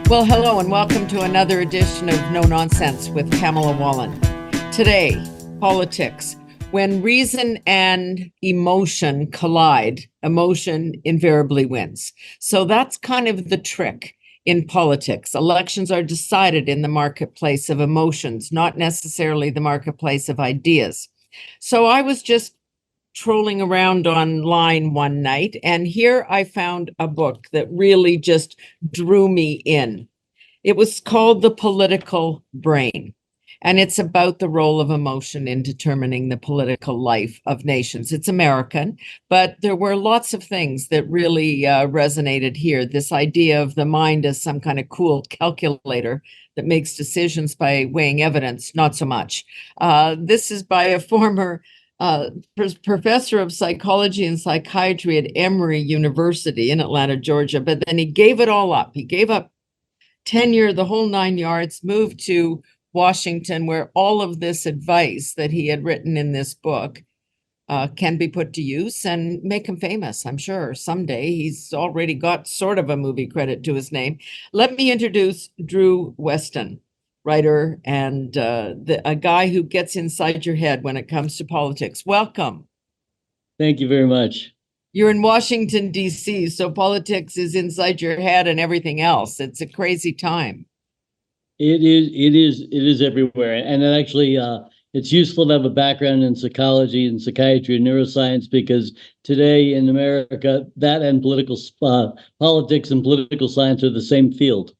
Well, hello and welcome to another edition of No Nonsense with Pamela Wallin. Today, politics. When reason and emotion collide, emotion invariably wins. So that's kind of the trick in politics. Elections are decided in the marketplace of emotions, not necessarily the marketplace of ideas. So I was just trolling around online one night, and here I found a book that really just drew me in. It was called The Political Brain, and it's about the role of emotion in determining the political life of nations. It's American, but there were lots of things that really resonated here. This idea of the mind as some kind of cool calculator that makes decisions by weighing evidence, not so much. This is by a former professor of psychology and psychiatry at Emory University in Atlanta, Georgia, but then he gave it all up. He gave up tenure, the whole 9 yards, moved to Washington, where all of this advice that he had written in this book can be put to use and make him famous, I'm sure. Someday. He's already got sort of a movie credit to his name. Let me introduce Drew Weston, writer and a guy who gets inside your head when it comes to politics. Welcome. Thank you very much. You're in Washington, D.C., so politics is inside your head and everything else. It's a crazy time. It is everywhere. And then actually, it's useful to have a background in psychology and psychiatry and neuroscience, because today in America, that and politics and political science are the same field.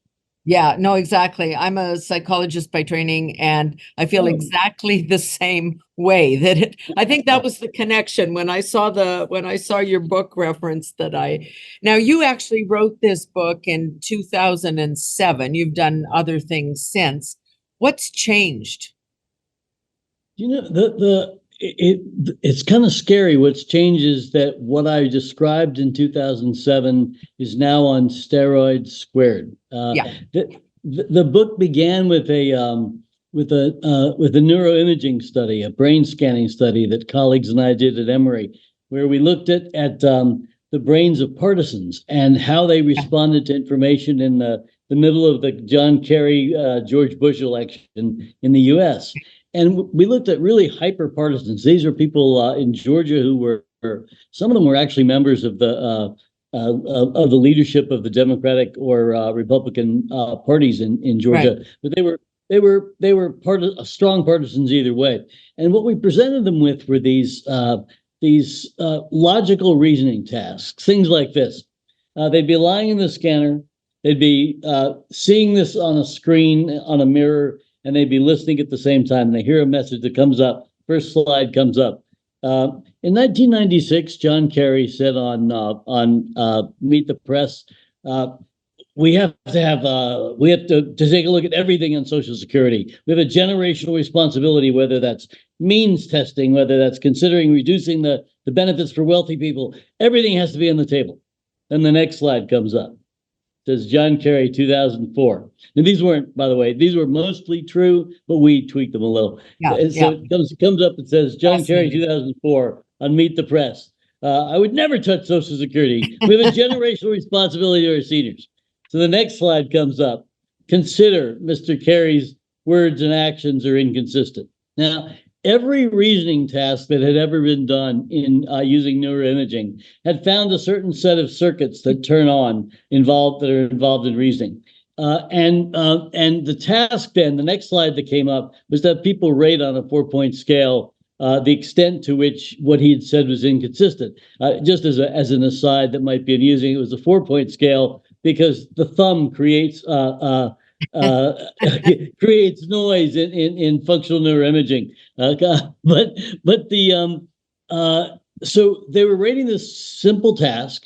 Yeah, no, exactly. I'm a psychologist by training, and I feel exactly the same way. I think that was the connection when I saw your book reference now you actually wrote this book in 2007. You've done other things since. What's changed? You know, it's kind of scary. What's changed is that what I described in 2007 is now on steroids squared. The book began with a neuroimaging study, a brain scanning study that colleagues and I did at Emory, where we looked at the brains of partisans and how they responded to information in the middle of the John Kerry George Bush election in the U.S. And we looked at really hyper partisans. These are people in Georgia who were, some of them were actually members of the leadership of the Democratic or Republican parties in Georgia, right. But they were strong partisans either way. And what we presented them with were these logical reasoning tasks, things like this. They'd be lying in the scanner. They'd be seeing this on a screen, on a mirror, and they'd be listening at the same time. They hear a message that comes up. First slide comes up. In 1996, John Kerry said on Meet the Press, we have to take a look at everything on Social Security. We have a generational responsibility, whether that's means testing, whether that's considering reducing the benefits for wealthy people. Everything has to be on the table. Then the next slide comes up. It says John Kerry, 2004. And these weren't, by the way, these were mostly true, but we tweaked them a little. It comes up and says John Kerry, 2004 on Meet the Press. I would never touch Social Security. We have a generational responsibility to our seniors. So the next slide comes up. Consider Mr. Kerry's words and actions are inconsistent. Now, every reasoning task that had ever been done in using neuroimaging had found a certain set of circuits that turn on that are involved in reasoning. And the task then, the next slide that came up, was that people rate on a 4-point scale the extent to which what he had said was inconsistent. Just as an aside that might be amusing, it was a 4-point scale because the thumb creates creates noise in functional neuroimaging. So they were rating this simple task.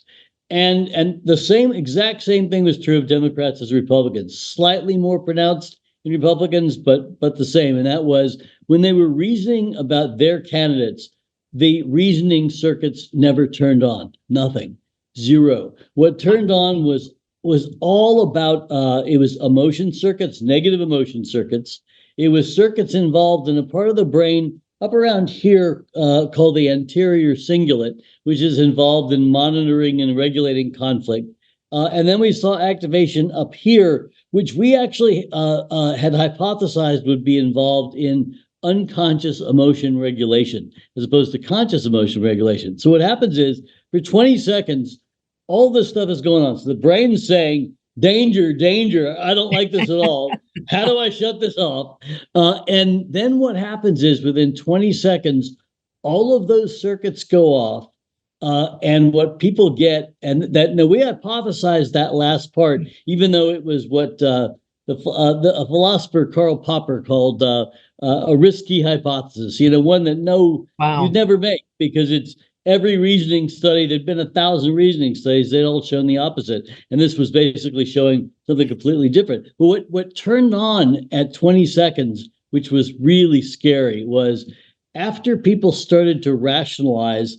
And the exact same thing was true of Democrats as Republicans, slightly more pronounced in Republicans, but the same. And that was when they were reasoning about their candidates, the reasoning circuits never turned on. Nothing. Zero. What turned on was all about, it was emotion circuits, negative emotion circuits. It was circuits involved in a part of the brain up around here called the anterior cingulate, which is involved in monitoring and regulating conflict. And then we saw activation up here, which we actually had hypothesized would be involved in unconscious emotion regulation as opposed to conscious emotion regulation. So what happens is for 20 seconds, all this stuff is going on. So the brain's saying, danger, danger, I don't like this at all. How do I shut this off? And then what happens is within 20 seconds, all of those circuits go off. And what people get, and that we hypothesized that last part, even though it was what a philosopher Karl Popper called a risky hypothesis. One that you'd never make, because it's every reasoning study. There'd been 1,000 reasoning studies; they'd all shown the opposite, and this was basically showing something completely different. But what turned on at 20 seconds, which was really scary, was after people started to rationalize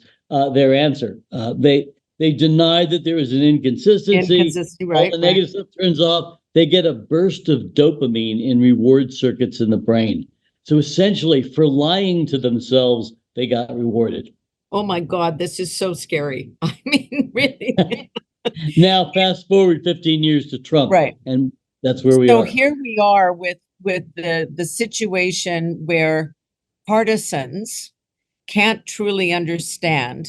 their answer. They denied that there was an inconsistency. Right, all the negative stuff turns off. They get a burst of dopamine in reward circuits in the brain. So essentially, for lying to themselves, they got rewarded. Oh my God, this is so scary. I mean, really. Now, fast forward 15 years to Trump, right? And that's where we are. So here we are with the situation where partisans can't truly understand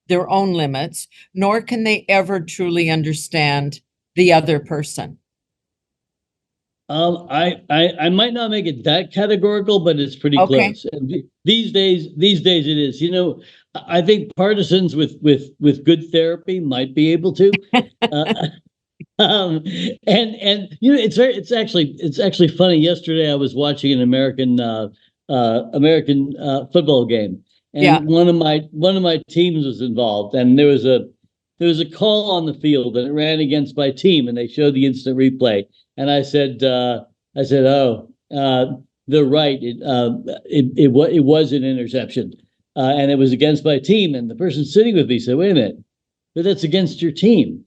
their own limits, nor can they ever truly understand the other person. I might not make it that categorical, but it's pretty close. And these days it is. I think partisans with good therapy might be able to. And it's actually funny. Yesterday I was watching an American football game, and one of my teams was involved, and there was a call on the field, and it ran against my team, and they showed the instant replay, and I said, oh, they're right. It was an interception, and it was against my team, and the person sitting with me said, wait a minute, but that's against your team.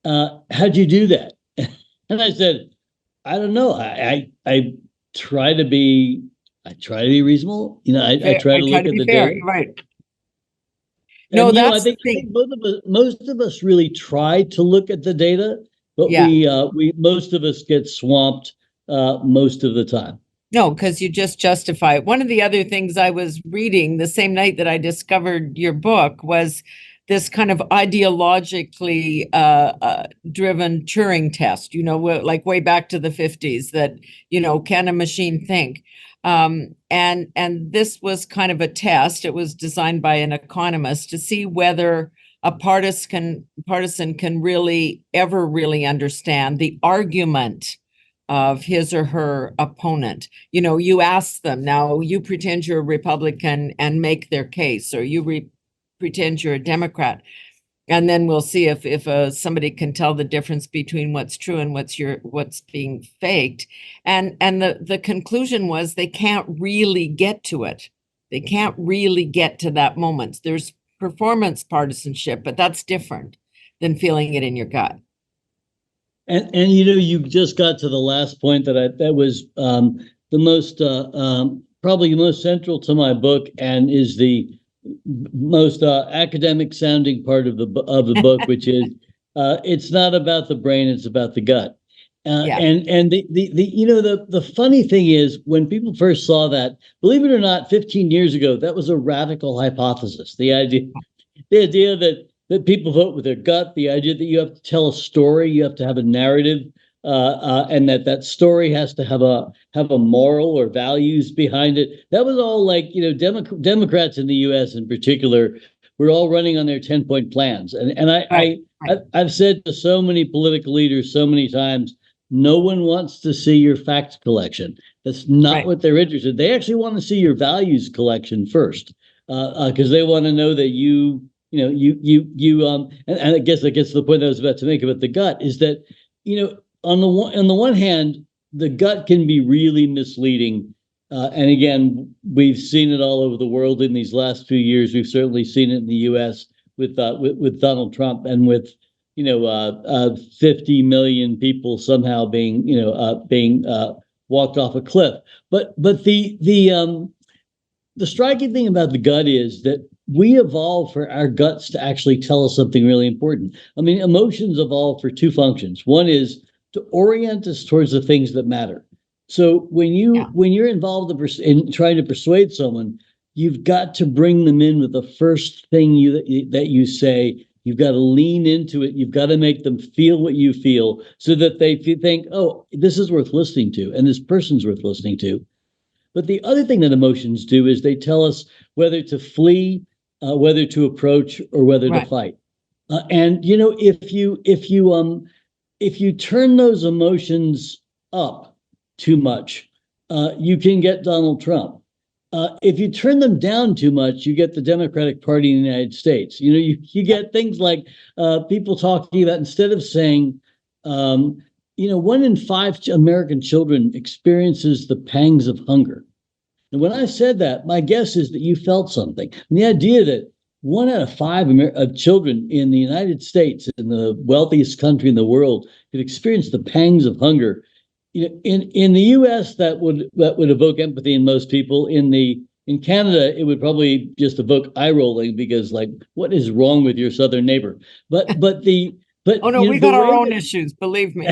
How'd you do that? And I said, I don't know. I try to be reasonable. I try to look at the data. Right. And, no, that's I think most of us really try to look at the data, but most of us get swamped most of the time. No, because you just justify it. One of the other things I was reading the same night that I discovered your book was this kind of ideologically driven Turing test, like way back to the 50s, that, can a machine think? And this was kind of a test. It was designed by an economist to see whether a partisan can really ever really understand the argument of his or her opponent. You ask them, now you pretend you're a Republican and make their case, or you pretend you're a Democrat, and then we'll see if somebody can tell the difference between what's true and what's being faked. And the conclusion was they can't really get to it. They can't really get to that moment. There's performance partisanship, but that's different than feeling it in your gut. And you just got to the last point that was the most probably most central to my book, and is the most academic sounding part of the book, which is it's not about the brain, it's about the gut. And the funny thing is, when people first saw that, believe it or not, 15 years ago, that was a radical hypothesis. The idea that people vote with their gut, the idea that you have to tell a story, you have to have a narrative, and that story has to have a moral or values behind it. That was all like, Democrats in the U.S. in particular were all running on their 10-point plans. And I've said to so many political leaders so many times, no one wants to see your fact collection. That's not what they're interested in. They actually want to see your values collection first, because they want to know that and I guess that gets to the point I was about to make about the gut, is that, on the one hand, the gut can be really misleading. And again, we've seen it all over the world in these last few years. We've certainly seen it in the U.S. with Donald Trump, and with 50 million people somehow being walked off a cliff. But the striking thing about the gut is that we evolve for our guts to actually tell us something really important. I mean, emotions evolve for two functions. One is to orient us towards the things that matter. So when you're involved in trying to persuade someone, you've got to bring them in with the first thing that you say. You've got to lean into it. You've got to make them feel what you feel so that they think, oh, this is worth listening to, and this person's worth listening to. But the other thing that emotions do is they tell us whether to flee, whether to approach, or whether to fight. And if you turn those emotions up too much, you can get Donald Trump. If you turn them down too much, you get the Democratic Party in the United States. You get things like people talking about, instead of saying, 1 in 5 American children experiences the pangs of hunger. And when I said that, my guess is that you felt something. And the idea that 1 out of 5 of children in the United States, in the wealthiest country in the world, could experience the pangs of hunger. In the U.S., that would evoke empathy in most people. In Canada, it would probably just evoke eye rolling, because, like, what is wrong with your southern neighbor? But oh no, we got our own issues, believe me.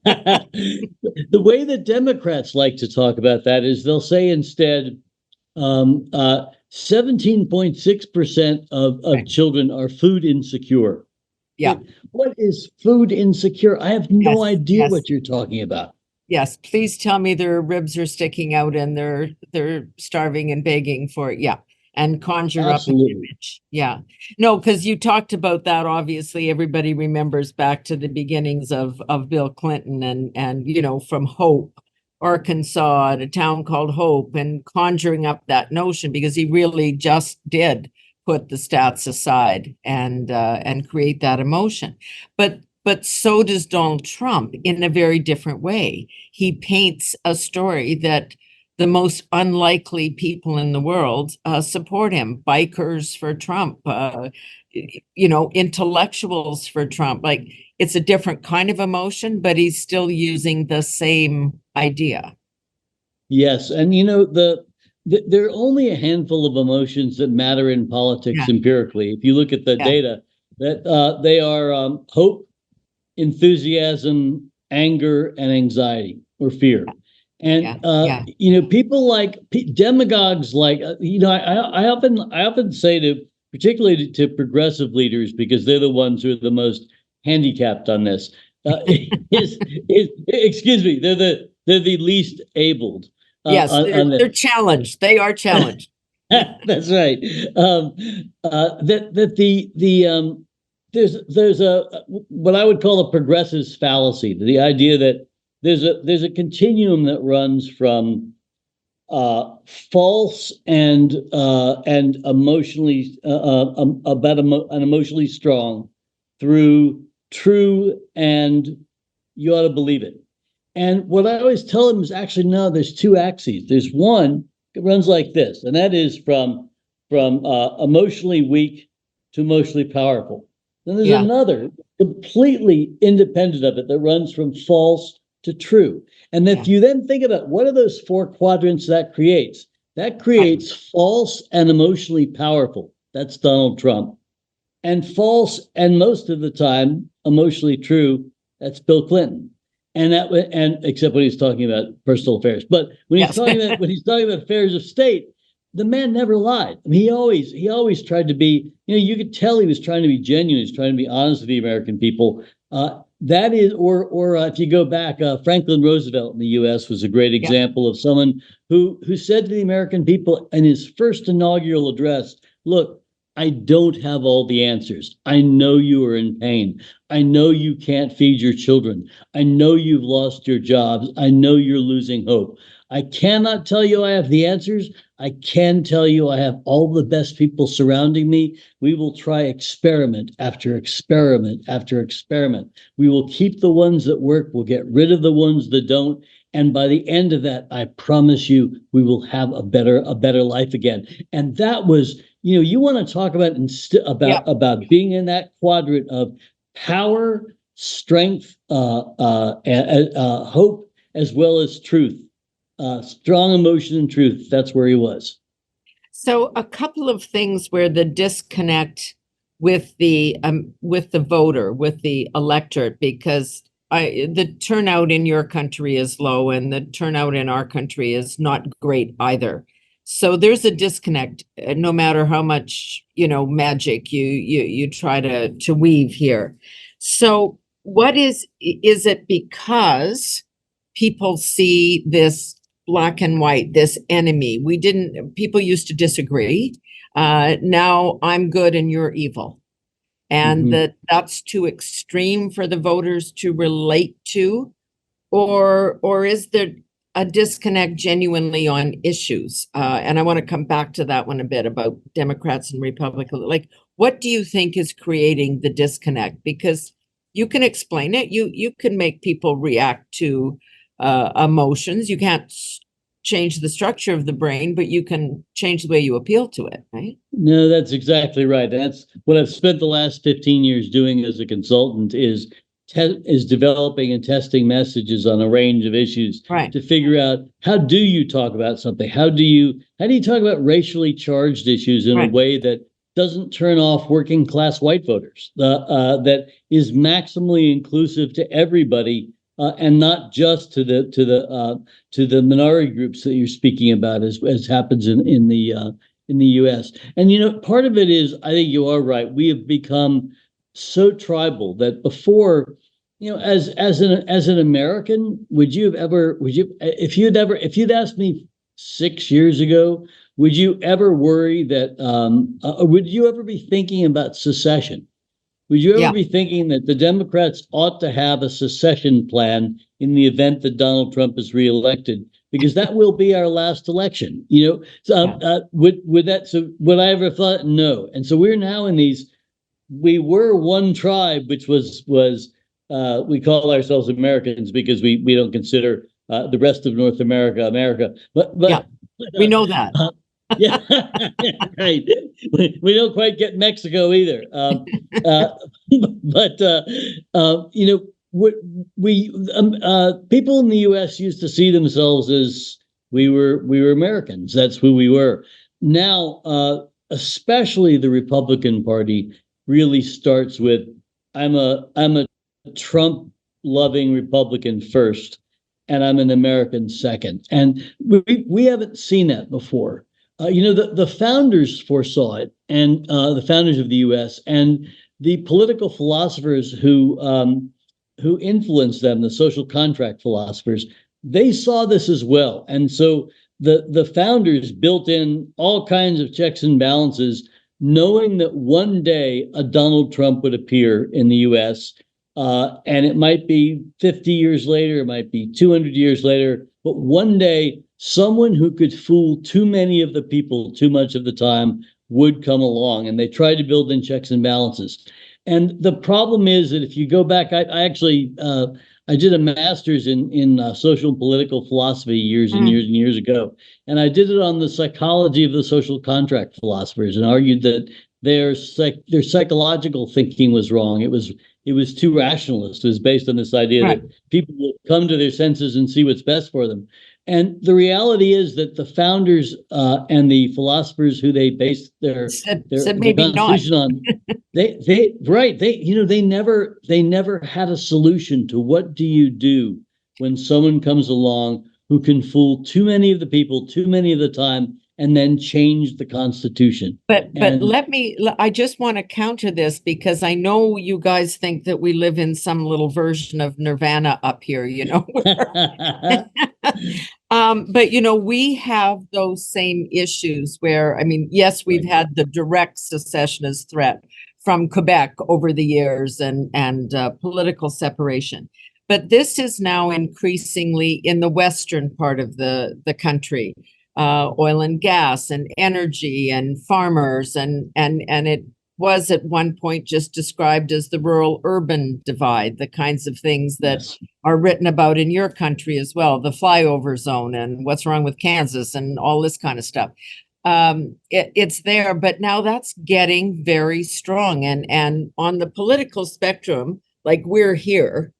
The way that Democrats like to talk about that is they'll say instead, 17.6% of children are food insecure. Yeah. What is food insecure? I have no idea what you're talking about. Yes, please tell me their ribs are sticking out and they're starving and begging for it. Yeah. And conjure Absolutely. up an image. Yeah. No, because you talked about that. Obviously, everybody remembers back to the beginnings of Bill Clinton and from Hope, Arkansas, at a town called Hope, and conjuring up that notion, because he really just did put the stats aside and create that emotion. But so does Donald Trump in a very different way. He paints a story that the most unlikely people in the world support him. Bikers for Trump, intellectuals for Trump. Like, it's a different kind of emotion, but he's still using the same idea. Yes, and there are only a handful of emotions that matter in politics empirically. If you look at the data, that they are hope, enthusiasm, anger, and anxiety or fear. And people like demagogues, like I often say particularly to progressive leaders, because they're the ones who are the most handicapped on this. Excuse me, they're the least abled. Yes, they're challenged. They are challenged. That's right. There's a what I would call a progressive's fallacy, the idea that there's a continuum that runs from false and emotionally an emotionally strong, through true and you ought to believe it. And what I always tell them is, actually, no, there's 2 axes. There's one that runs like this, and that is from emotionally weak to emotionally powerful. Then there's another completely independent of it that runs from false to true. And if you then think about what are those 4 quadrants that creates false and emotionally powerful. That's Donald Trump. And false and most of the time emotionally true. That's Bill Clinton. And except when he's talking about personal affairs. But when he's talking about affairs of state, the man never lied. I mean, he always tried to be, you could tell he was trying to be genuine. He's trying to be honest with the American people. That is, or if you go back, Franklin Roosevelt in the U.S. was a great example of someone who said to the American people in his first inaugural address, look, I don't have all the answers. I know you are in pain. I know you can't feed your children. I know you've lost your jobs. I know you're losing hope. I cannot tell you I have the answers. I can tell you I have all the best people surrounding me. We will try experiment after experiment after experiment. We will keep the ones that work. We'll get rid of the ones that don't. And by the end of that, I promise you, we will have a better life again. And that was, you want to talk about about being in that quadrant of power, strength, hope, as well as truth. Strong emotion and truth. That's where he was. So a couple of things where the disconnect with the voter, with the electorate, because the turnout in your country is low and the turnout in our country is not great either. So there's a disconnect, no matter how much, magic you try to weave here. So what is it because people see this black and white, this enemy? People used to disagree. Now I'm good and you're evil. And that's too extreme for the voters to relate to, or is there a disconnect genuinely on issues? And I want to come back to that one a bit about Democrats and Republicans. Like, what do you think is creating the disconnect? Because you can explain it. You can make people react to emotions. You can't change the structure of the brain, but you can change the way you appeal to it, right? No, that's exactly right. That's what I've spent the last 15 years doing as a consultant is developing and testing messages on a range of issues to figure out, how do you talk about something? How do you talk about racially charged issues in a way that doesn't turn off working class white voters, that is maximally inclusive to everybody, and not just to the minority groups that you're speaking about, as happens in the U.S. And part of it is, I think you are right. We have become so tribal that before, as an American, if you'd asked me 6 years ago, would you ever worry that would you ever be thinking about secession? Would you ever be thinking that the Democrats ought to have a secession plan in the event that Donald Trump is reelected? Because that will be our last election. Would that? So would I ever thought? No. And so we're now in these. We were one tribe, which was we call ourselves Americans because we don't consider the rest of North America America. But we know that. Yeah, right. We don't quite get Mexico either. People in the U.S. used to see themselves as we were Americans. That's who we were. Now, especially the Republican Party really starts with, I'm a Trump loving Republican first, and I'm an American second. And we haven't seen that before. The founders foresaw it, and the founders of the U.S. and the political philosophers who influenced them, the social contract philosophers, they saw this as well. And so the founders built in all kinds of checks and balances, knowing that one day a Donald Trump would appear in the U.S., and it might be 50 years later, it might be 200 years later, but one day someone who could fool too many of the people too much of the time would come along, and they tried to build in checks and balances. And the problem is that if you go back, I actually I did a master's in social and political philosophy years and years and years ago, and I did it on the psychology of the social contract philosophers, and argued that their psychological thinking was wrong. It was too rationalist. It was based on this idea that people will come to their senses and see what's best for them. And the reality is that the founders and the philosophers who they based their Constitution on, they never had a solution to what do you do when someone comes along who can fool too many of the people too many of the time and then change the Constitution. But I just want to counter this, because I know you guys think that we live in some little version of Nirvana up here, But, we have those same issues where, yes, we've had the direct secessionist threat from Quebec over the years and political separation. But this is now increasingly in the western part of the country. Oil and gas and energy and farmers, and it was at one point just described as the rural-urban divide, the kinds of things that are written about in your country as well, the flyover zone and what's wrong with Kansas and all this kind of stuff. It's there, but now that's getting very strong. And on the political spectrum, like we're here,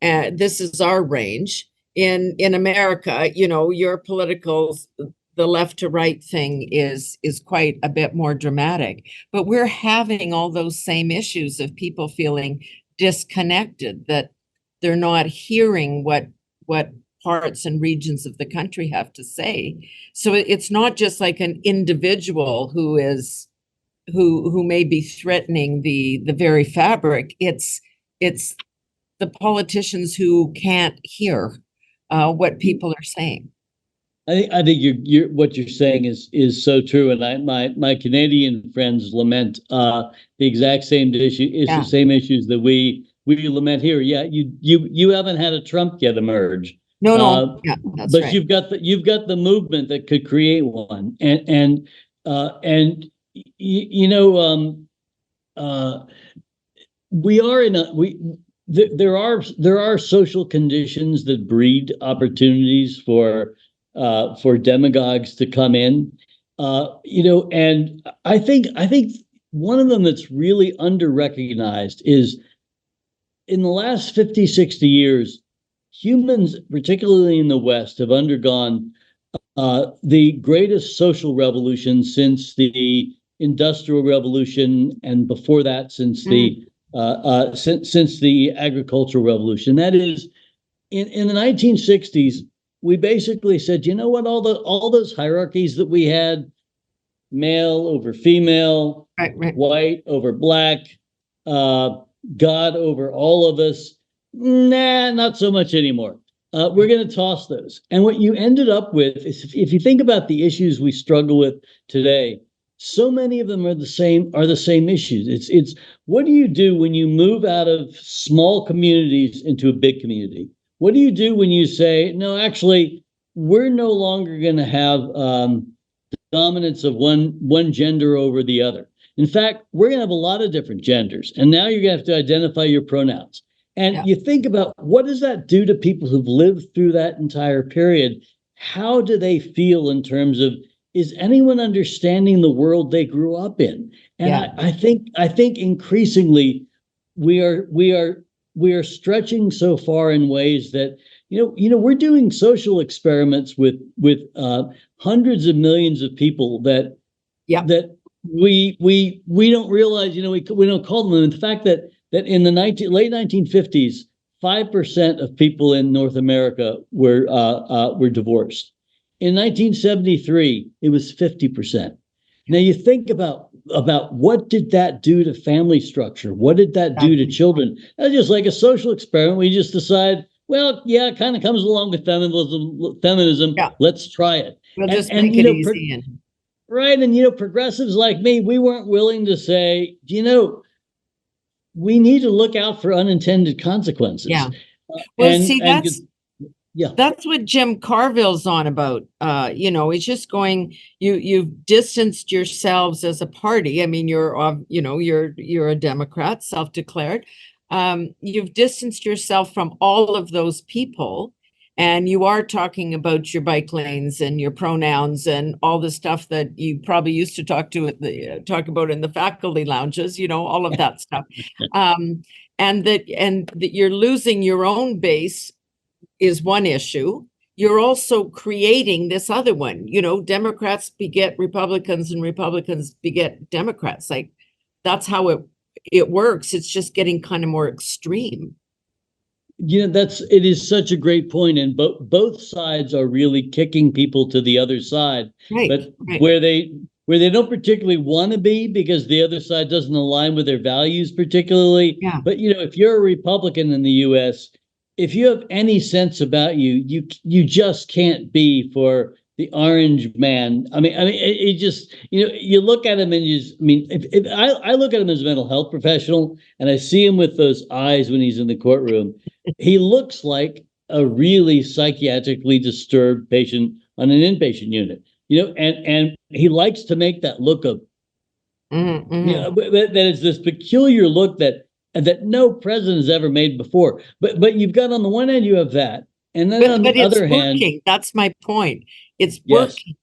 this is our range. In America, your political, the left to right thing is quite a bit more dramatic, but we're having all those same issues of people feeling disconnected, that they're not hearing what parts and regions of the country have to say. So it's not just like an individual who may be threatening the very fabric. It's the politicians who can't hear what people are saying. I think you're what you're saying is so true, and my Canadian friends lament the exact same same issues that we lament here. Yeah, you haven't had a Trump yet emerge. No, yeah, that's but right. you've got the movement that could create one, and you know we are in a we. There are social conditions that breed opportunities for demagogues to come in, and I think one of them that's really under recognized is in the last 50, 60 years, humans, particularly in the West, have undergone the greatest social revolution since the Industrial Revolution, and before that, since the Agricultural Revolution. That is, in the 1960s, we basically said, you know what, all those hierarchies that we had, male over female, right. white over black, God over all of us, nah, not so much anymore. We're going to toss those. And what you ended up with is, if you think about the issues we struggle with today, so many of them are the same issues. It's what do you do when you move out of small communities into a big community? What do you do when you say, no, actually, we're no longer going to have dominance of one gender over the other. In fact, we're going to have a lot of different genders. And now you're going to have to identify your pronouns. And you think about, what does that do to people who've lived through that entire period? How do they feel in terms of, is anyone understanding the world they grew up in? And I think increasingly we are stretching so far in ways that, we're doing social experiments with hundreds of millions of people that we don't realize, we don't call them. And the fact that in the late 1950s, 5% of people in North America were divorced. In 1973, it was 50%. Now you think about what did that do to family structure? What did that do to children? That's just like a social experiment. We just decide, well, yeah, it kind of comes along with feminism. Yeah. Let's try it. We'll just make it easy. Right. And, progressives like me, we weren't willing to say, we need to look out for unintended consequences. Yeah. Well, that's what Jim Carville's on about. He's just going, you've distanced yourselves as a party. I mean, you're a Democrat, self-declared. You've distanced yourself from all of those people, and you are talking about your bike lanes and your pronouns and all the stuff that you probably used to talk about in the faculty lounges, all of that stuff. And that you're losing your own base is one issue. You're also creating this other one. Democrats beget Republicans and Republicans beget Democrats. Like, that's how it works. It's just getting kind of more extreme. It is such a great point, and both sides are really kicking people to the other side, but where they don't particularly want to be, because the other side doesn't align with their values particularly. Yeah. But if you're a Republican in the U.S., if you have any sense about you just can't be for the orange man. I mean, it just, you look at him and I look at him as a mental health professional, and I see him with those eyes when he's in the courtroom. He looks like a really psychiatrically disturbed patient on an inpatient unit, and he likes to make that look of, that is this peculiar look that no president has ever made before. But you've got, on the one hand, you have that. And then on the other hand, that's my point. It's working.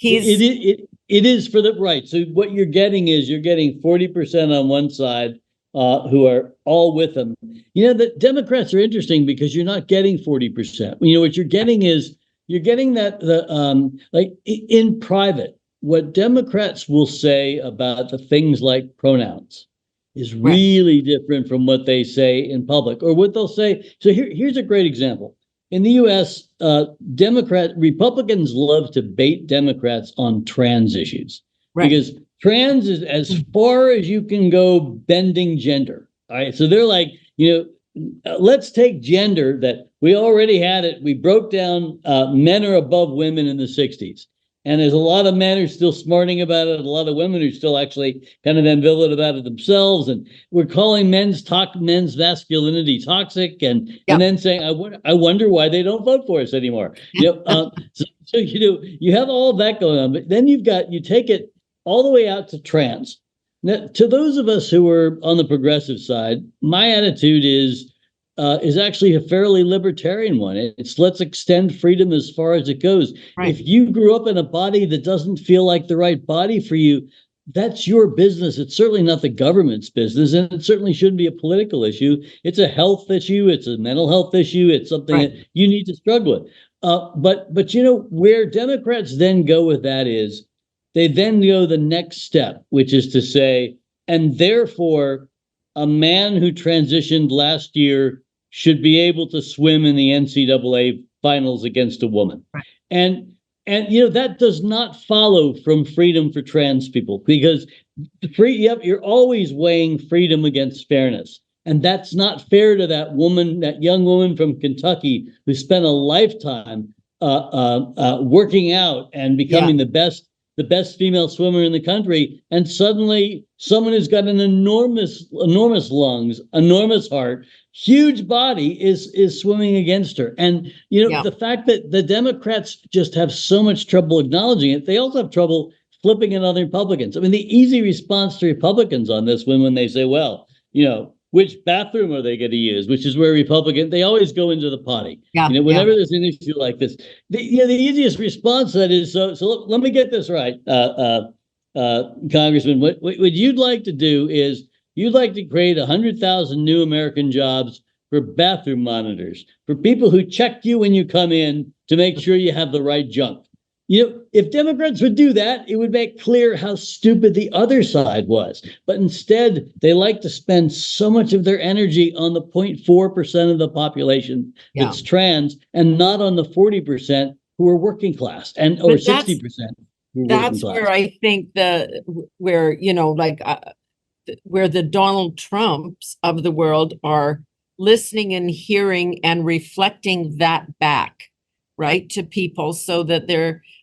Yes, it is for the right. So what you're getting 40% on one side who are all with them. The Democrats are interesting because you're not getting 40%. What you're getting is that like in private, what Democrats will say about the things like pronouns is really different from what they say in public or what they'll say. So here's a great example. In the US, Republicans love to bait Democrats on trans issues because trans is as far as you can go bending gender. All right. So they're like, let's take gender that we already had it. We broke down men are above women in the 60s. And there's a lot of men who are still smarting about it. A lot of women who are still actually kind of ambivalent about it themselves. And we're calling men's masculinity toxic, and then saying, I wonder why they don't vote for us anymore. You have all that going on, but then you take it all the way out to trans. Now, to those of us who are on the progressive side, my attitude is actually a fairly libertarian one. It's let's extend freedom as far as it goes. If you grew up in a body that doesn't feel like the right body for you, that's your business. It's certainly not the government's business, and it certainly shouldn't be a political issue. It's a health issue. It's a mental health issue. It's something that you need to struggle with. But where Democrats then go with that is they then go the next step, which is to say, and therefore, a man who transitioned last year should be able to swim in the NCAA finals against a woman. And that does not follow from freedom for trans people, because you're always weighing freedom against fairness. And that's not fair to that young woman from Kentucky who spent a lifetime working out and becoming the best female swimmer in the country, and suddenly someone who's got an enormous lungs, enormous heart, huge body is swimming against her. And the fact that the Democrats just have so much trouble acknowledging it, they also have trouble flipping it on the Republicans. I mean, the easy response to Republicans on this when they say, well, which bathroom are they going to use? Which is where they always go into the potty. Whenever there's an issue like this, the easiest response to that is, so let me get this right, Congressman. What you'd like to do is you'd like to create 100,000 new American jobs for bathroom monitors, for people who check you when you come in to make sure you have the right junk. If Democrats would do that, it would make clear how stupid the other side was. But instead, they like to spend so much of their energy on the 0.4% of the population that's trans, and not on the 40% who are working class or 60%. That's where I think where the Donald Trumps of the world are listening and hearing and reflecting that back, to people, so that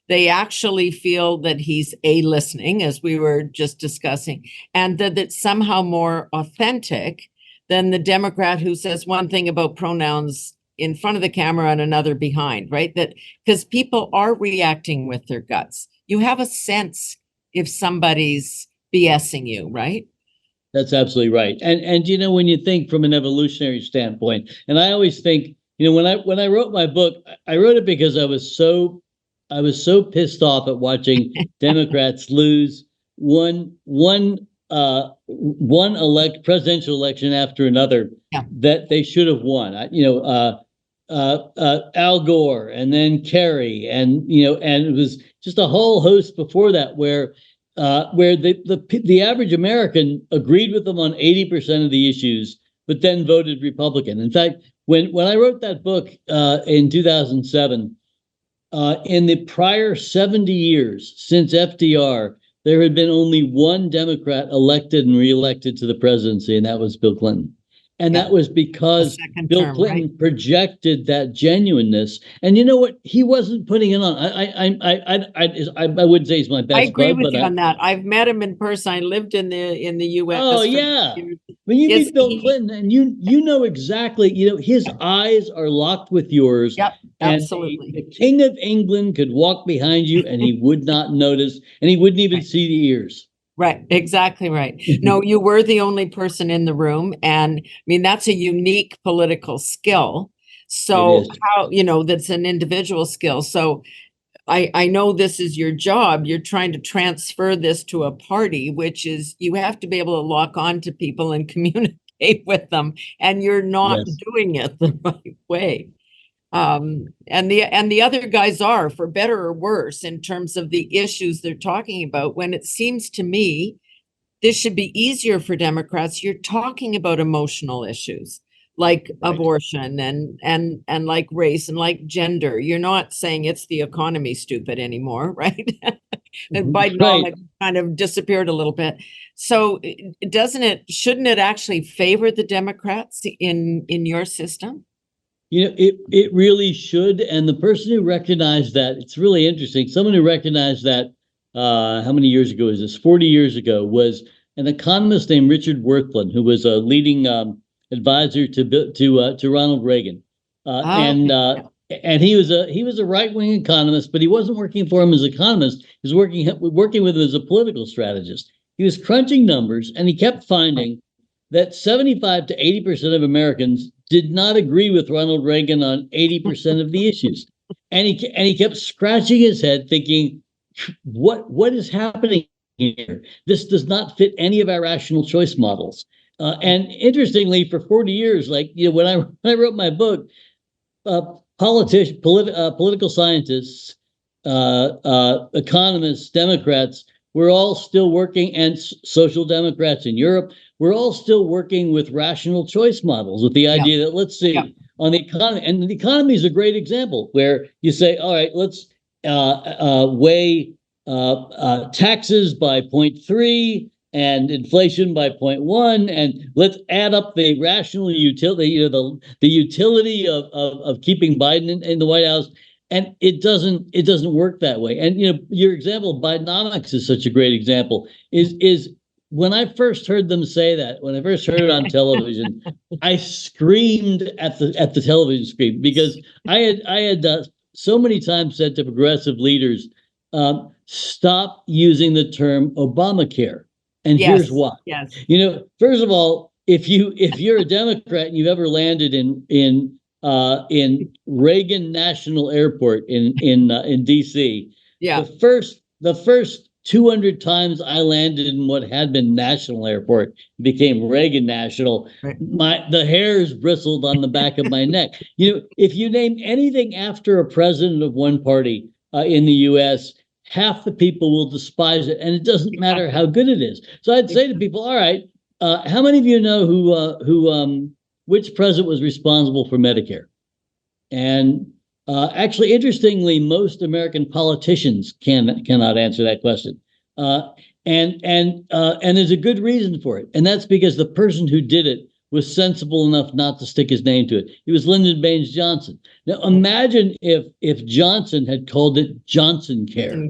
they actually feel that he's listening, as we were just discussing, and that it's somehow more authentic than the Democrat who says one thing about pronouns in front of the camera and another behind, that because people are reacting with their guts. You have a sense if somebody's BSing you, right? That's absolutely right. And when you think from an evolutionary standpoint, and I always think, when I wrote my book, I wrote it because I was so pissed off at watching Democrats lose one presidential election after another that they should have won. Al Gore, and then Kerry, and it was just a whole host before that where the average American agreed with them on 80% of the issues, but then voted Republican. In fact, when I wrote that book in 2007, in the prior 70 years since FDR, there had been only one Democrat elected and reelected to the presidency, and that was Bill Clinton. And that was because Bill Clinton projected that genuineness. And you know what? He wasn't putting it on. I wouldn't say he's my best. I agree with you on that. I've met him in person. I lived in the U.S. Oh yeah. When you meet Bill Clinton, and you know exactly, his eyes are locked with yours. Yep, absolutely. The King of England could walk behind you, and he would not notice, and he wouldn't even see the ears. Right, exactly right. No, you were the only person in the room, and I mean that's a unique political skill. So how, that's an individual skill. So I know this is your job. You're trying to transfer this to a party, which is you have to be able to lock on to people and communicate with them, and you're not doing it the right way. And the other guys are, for better or worse, in terms of the issues they're talking about, when it seems to me this should be easier for Democrats. You're talking about emotional issues like abortion and like race and like gender. You're not saying it's the economy, stupid, anymore, right? And Bidenomics kind of disappeared a little bit. So shouldn't it actually favor the Democrats in your system? It really should. And the person who recognized that, it's really interesting. Someone who recognized that, how many years ago is this? 40 years ago, was an economist named Richard Worthland, who was a leading advisor to Ronald Reagan. And he was a right-wing economist, but he wasn't working for him as an economist. He was working with him as a political strategist. He was crunching numbers, and he kept finding that 75 to 80% of Americans did not agree with Ronald Reagan on 80% of the issues. And he kept scratching his head thinking, what is happening here? This does not fit any of our rational choice models. And interestingly, for 40 years, when I wrote my book, political scientists, economists, Democrats, we're all still working, and social democrats in Europe, we're all still working with rational choice models, with the idea that, let's see, on the economy, and the economy is a great example where you say, all right, let's weigh taxes by 0.3 and inflation by 0.1, and let's add up the rational utility, the utility of keeping Biden in the White House. And it doesn't work that way. And your example of Bidenomics is such a great example. Is when I first heard them say that, when I first heard it on television, I screamed at the television screen, because I had so many times said to progressive leaders, stop using the term Obamacare. And here's why. Yes. First of all, if you're a Democrat and you've ever landed in Reagan National Airport in D.C., the first 200 times I landed in what had been National Airport became Reagan National, the hairs bristled on the back of my neck. If you name anything after a president of one party in the U.S., half the people will despise it, and it doesn't matter how good it is. So I'd say to people, all right, how many of you know which president was responsible for Medicare? And actually, interestingly, most American politicians cannot answer that question. And there's a good reason for it. And that's because the person who did it was sensible enough not to stick his name to it. It was Lyndon Baines Johnson. Now, imagine if Johnson had called it Johnson Care.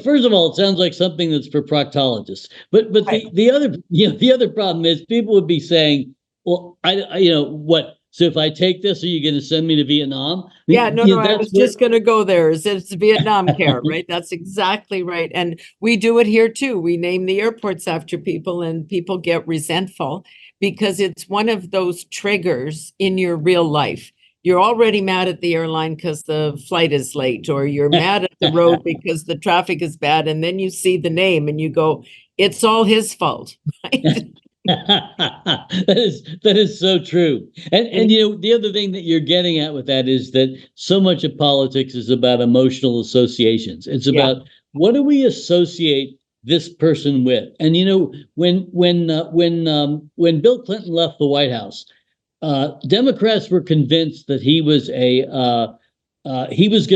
First of all, it sounds like something that's for proctologists. But the other problem is people would be saying, well, what? So if I take this, are you going to send me to Vietnam? Yeah, no, I was just going to go there. It's Vietnam Care, right? That's exactly right. And we do it here too. We name the airports after people, and people get resentful because it's one of those triggers in your real life. You're already mad at the airline because the flight is late, or you're mad at the road because the traffic is bad. And then you see the name and you go, it's all his fault, right? That is so true. And the other thing that you're getting at with that is that so much of politics is about emotional associations. It's about what do we associate this person with? And when Bill Clinton left the White House, Democrats were convinced that he was going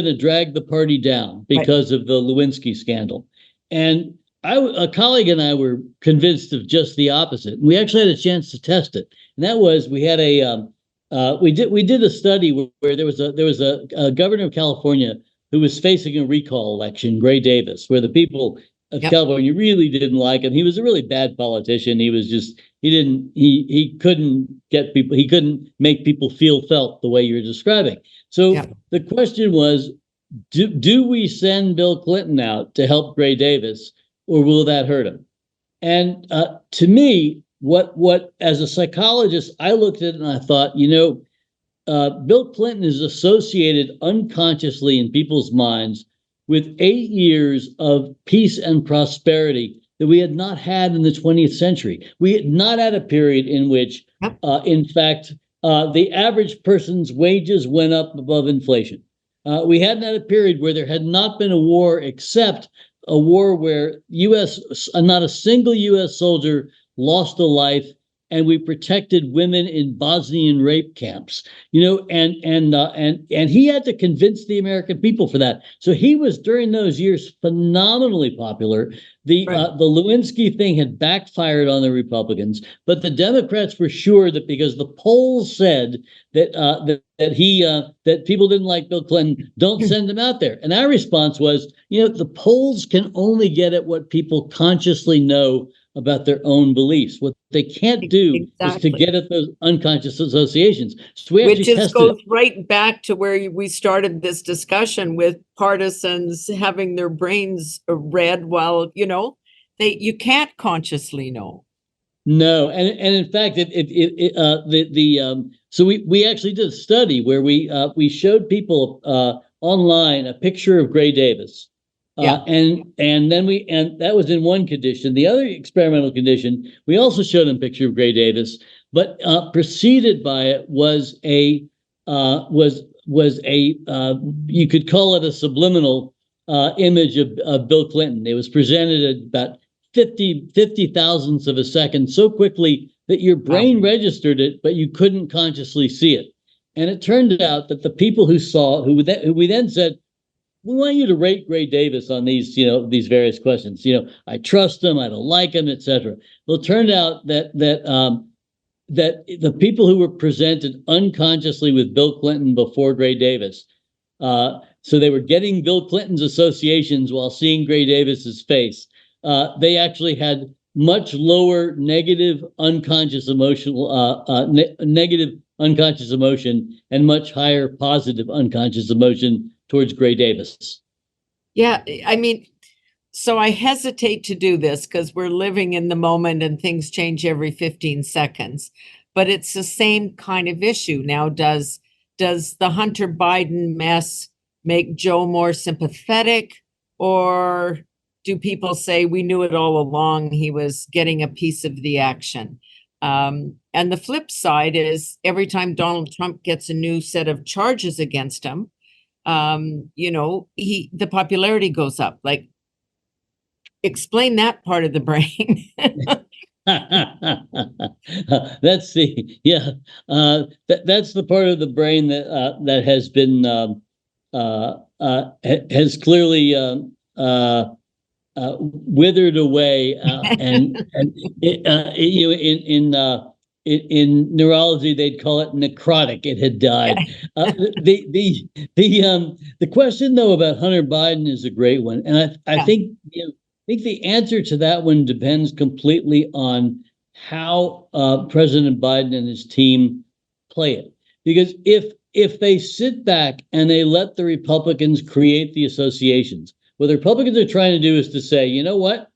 to drag the party down because of the Lewinsky scandal. And a colleague and I were convinced of just the opposite. We actually had a chance to test it, and that was we did a study where there was a governor of California who was facing a recall election, Gray Davis, where the people of California really didn't like him. He was a really bad politician. He couldn't make people feel felt the way you're describing. So the question was, do we send Bill Clinton out to help Gray Davis, or will that hurt him? And to me, what as a psychologist, I looked at it and I thought, Bill Clinton is associated unconsciously in people's minds with 8 years of peace and prosperity that we had not had in the 20th century. We had not had a period in which, in fact, the average person's wages went up above inflation. We hadn't had a period where there had not been a war except a war where not a single U.S. soldier lost a life, and we protected women in Bosnian rape camps. And he had to convince the American people for that. So he was, during those years, phenomenally popular. The Lewinsky thing had backfired on the Republicans, but the Democrats were sure that because the polls said that people didn't like Bill Clinton, don't send him out there. And our response was, the polls can only get at what people consciously know about their own beliefs. What they can't do is to get at those unconscious associations. So we Which just goes right back to where we started this discussion with partisans having their brains read while, you can't consciously know. No, and in fact, so we actually did a study where we showed people online a picture of Gray Davis. And that was in one condition. The other experimental condition, we also showed them a picture of Gray Davis, but preceded by it was you could call it a subliminal image of Bill Clinton. It was presented at about 50 thousandths of a second, so quickly that your brain registered it, but you couldn't consciously see it. And it turned out that the people who saw, who we then said, we want you to rate Gray Davis on these various questions. I trust him, I don't like him, etc. Well, it turned out that the people who were presented unconsciously with Bill Clinton before Gray Davis, so they were getting Bill Clinton's associations while seeing Gray Davis's face. They actually had much lower negative unconscious emotion and much higher positive unconscious emotion towards Gray Davis. Yeah, I mean, so I hesitate to do this because we're living in the moment and things change every 15 seconds. But it's the same kind of issue. Now, does the Hunter Biden mess make Joe more sympathetic, or do people say we knew it all along, he was getting a piece of the action? And the flip side is every time Donald Trump gets a new set of charges against him, the popularity goes up. Like, explain that part of the brain. That's the part of the brain that has been has clearly withered away, in neurology they'd call it necrotic. It had died. The question though about Hunter Biden is a great one, and I think the answer to that one depends completely on how President Biden and his team play it. Because if they sit back and they let the Republicans create the associations, what the Republicans are trying to do is to say, you know what?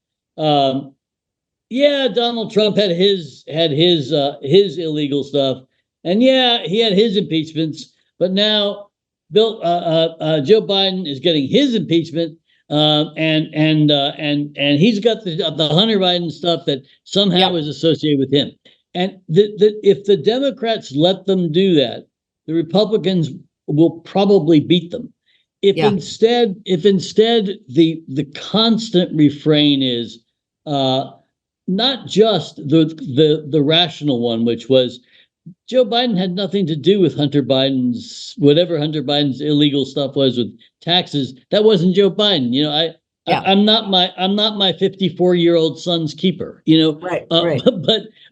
Yeah, Donald Trump had his illegal stuff, and yeah, he had his impeachments. But now, Joe Biden is getting his impeachment, and he's got the Hunter Biden stuff that somehow is associated with him. And if the Democrats let them do that, the Republicans will probably beat them. If instead the constant refrain is not just the rational one, which was Joe Biden had nothing to do with whatever Hunter Biden's illegal stuff was with taxes. That wasn't Joe Biden. I'm not my 54-year-old son's keeper. Right.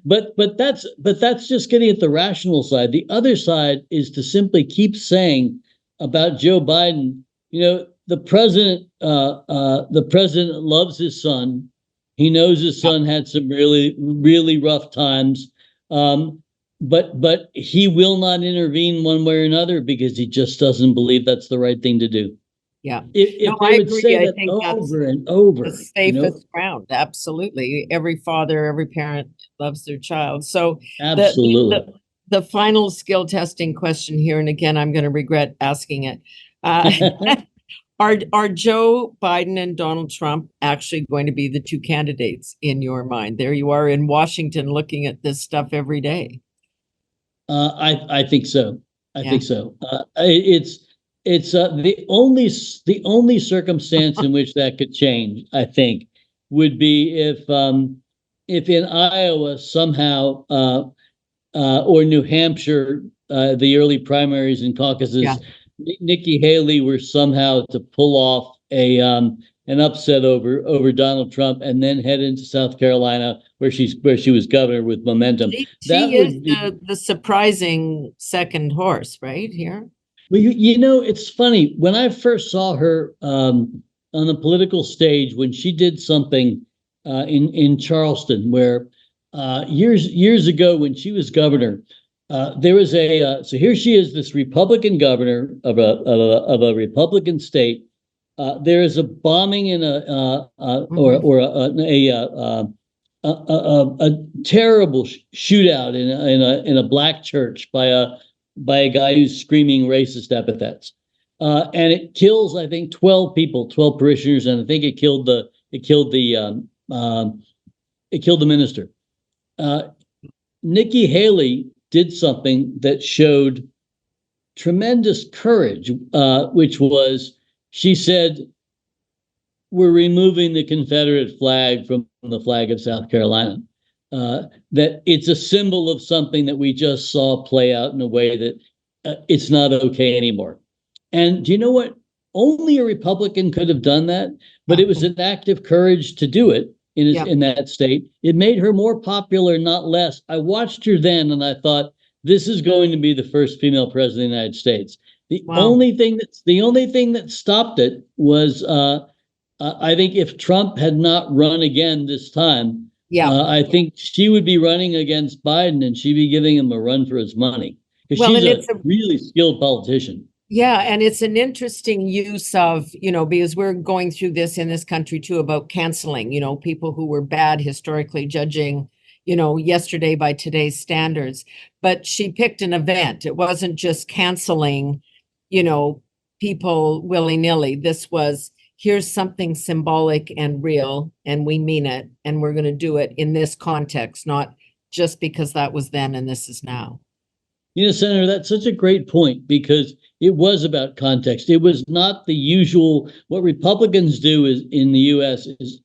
But that's just getting at the rational side. The other side is to simply keep saying about Joe Biden, the president loves his son. He knows his son had some really, really rough times, but he will not intervene one way or another because he just doesn't believe that's the right thing to do. Yeah, if they would say that over and over, the safest ground. Absolutely, every father, every parent loves their child. So absolutely, the final skill testing question here, and again, I'm going to regret asking it. Are Joe Biden and Donald Trump actually going to be the two candidates in your mind? There you are in Washington looking at this stuff every day. I think so. I think so. it's the only circumstance in which that could change, I think, would be if in Iowa somehow or New Hampshire, the early primaries and Yeah. caucuses, Nikki Haley were somehow to pull off an upset over Donald Trump and then head into South Carolina where she was governor with momentum. She That is would be. the surprising second horse, right here. Well, it's funny. When I first saw her on the political stage, when she did something in Charleston, where years ago when she was governor, there was so here she is, this Republican governor of a Republican state. There is a bombing in or a terrible shootout in a black church by a guy who's screaming racist epithets, and it kills, I think, 12 people, 12 parishioners, and I think it killed the minister. Nikki Haley did something that showed tremendous courage, which was, she said, we're removing the Confederate flag from the flag of South Carolina. That it's a symbol of something that we just saw play out in a way that it's not okay anymore. And do you know what? Only a Republican could have done that, but it was an act of courage to do it in that state. It made her more popular, not less. I watched her then and I thought, this is going to be the first female president of the United States. The only thing that stopped it was I think if Trump had not run again this time, I think she would be running against Biden and she'd be giving him a run for his money, because she's a really skilled politician. Yeah, and it's an interesting use of, because we're going through this in this country too about canceling, people who were bad historically, judging, yesterday by today's standards. But she picked an event. It wasn't just canceling, people willy-nilly. This was, here's something symbolic and real, and we mean it, and we're going to do it in this context, not just because that was then and this is now. Senator, that's such a great point, because it was about context. It was not the usual. What Republicans do is in the U.S. is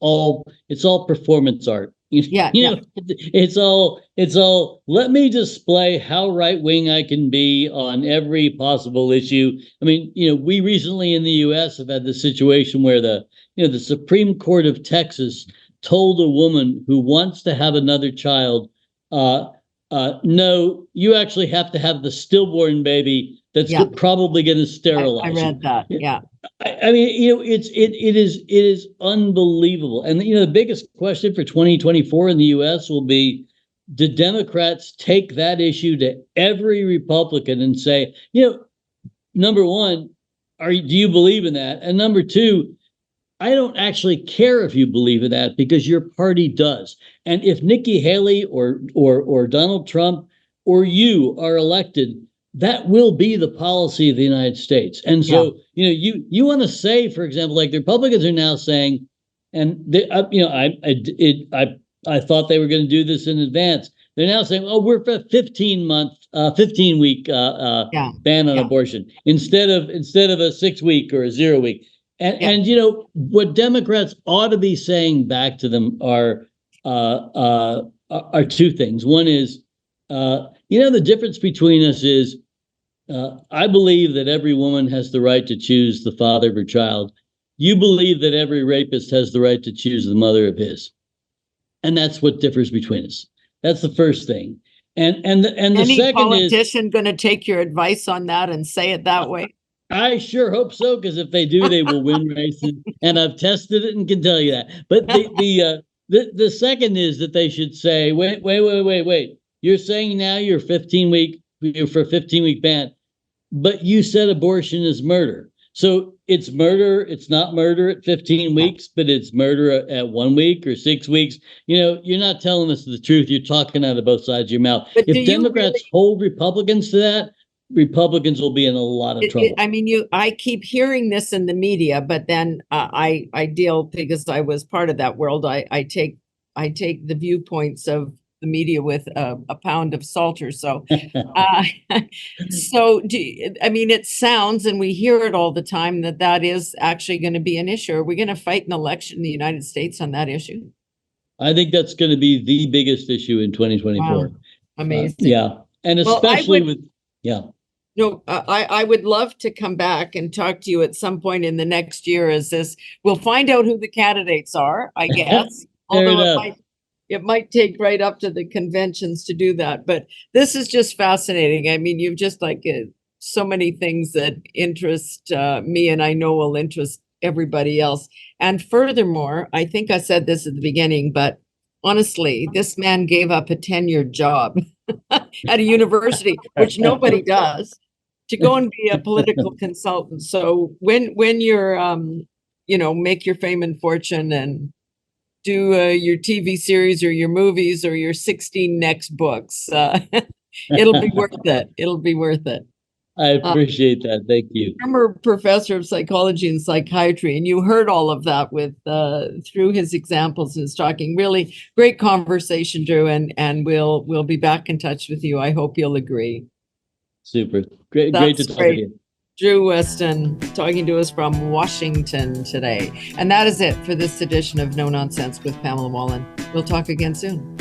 it's all performance art. It's all let me display how right wing I can be on every possible issue. I mean, we recently in the U.S. have had the situation where the Supreme Court of Texas told a woman who wants to have another child, no, you actually have to have the stillborn baby that's probably going to sterilize. I read that. Yeah. I mean, it is unbelievable. And the biggest question for 2024 in the U.S. will be, do Democrats take that issue to every Republican and say, number one, do you believe in that? And number two, I don't actually care if you believe in that, because your party does. And if Nikki Haley or Donald Trump or you are elected, that will be the policy of the United States. And so, you want to say, for example, like the Republicans are now saying, and they, I thought they were going to do this in advance. They're now saying, oh, we're for a 15-week ban on abortion instead of a 6-week or a 0-week. And what Democrats ought to be saying back to them are two things. One is, the difference between us is, I believe that every woman has the right to choose the father of her child. You believe that every rapist has the right to choose the mother of his, and that's what differs between us. That's the first thing. And the second is, any politician going to take your advice on that and say it that way? I sure hope so, because if they do, they will win races, and I've tested it and can tell you that. But the second is that they should say, wait. You're saying now you're for a 15-week ban, but you said abortion is murder. So it's murder. It's not murder at 15 weeks, but it's murder at 1 week or 6 weeks. You're not telling us the truth. You're talking out of both sides of your mouth. But if Democrats hold Republicans to that, Republicans will be in a lot of trouble. I keep hearing this in the media, but then I deal, because I was part of that world. I take the viewpoints of the media with a pound of salt or so. Uh, so I mean, it sounds, and we hear it all the time, that is actually going to be an issue. Are we going to fight an election in the United States on that issue? I think that's going to be the biggest issue in 2024. Wow. Amazing. Yeah. And especially with, yeah. No, I would love to come back and talk to you at some point in the next year as this, we'll find out who the candidates are, I guess. Although it might take right up to the conventions to do that. But this is just fascinating. I mean, you've just like so many things that interest me, and I know will interest everybody else. And furthermore, I think I said this at the beginning, but honestly, this man gave up a tenured job at a university, which nobody does, to go and be a political consultant. So when you're, make your fame and fortune and do your TV series or your movies or your 16 next books, it'll be worth it. It'll be worth it. I appreciate that. Thank you. Former professor of psychology and psychiatry, and you heard all of that with through his examples and his talking. Really great conversation, Drew, and we'll be back in touch with you. I hope you'll agree. Super. Great to talk to you. Drew Weston talking to us from Washington today. And that is it for this edition of No Nonsense with Pamela Wallin. We'll talk again soon.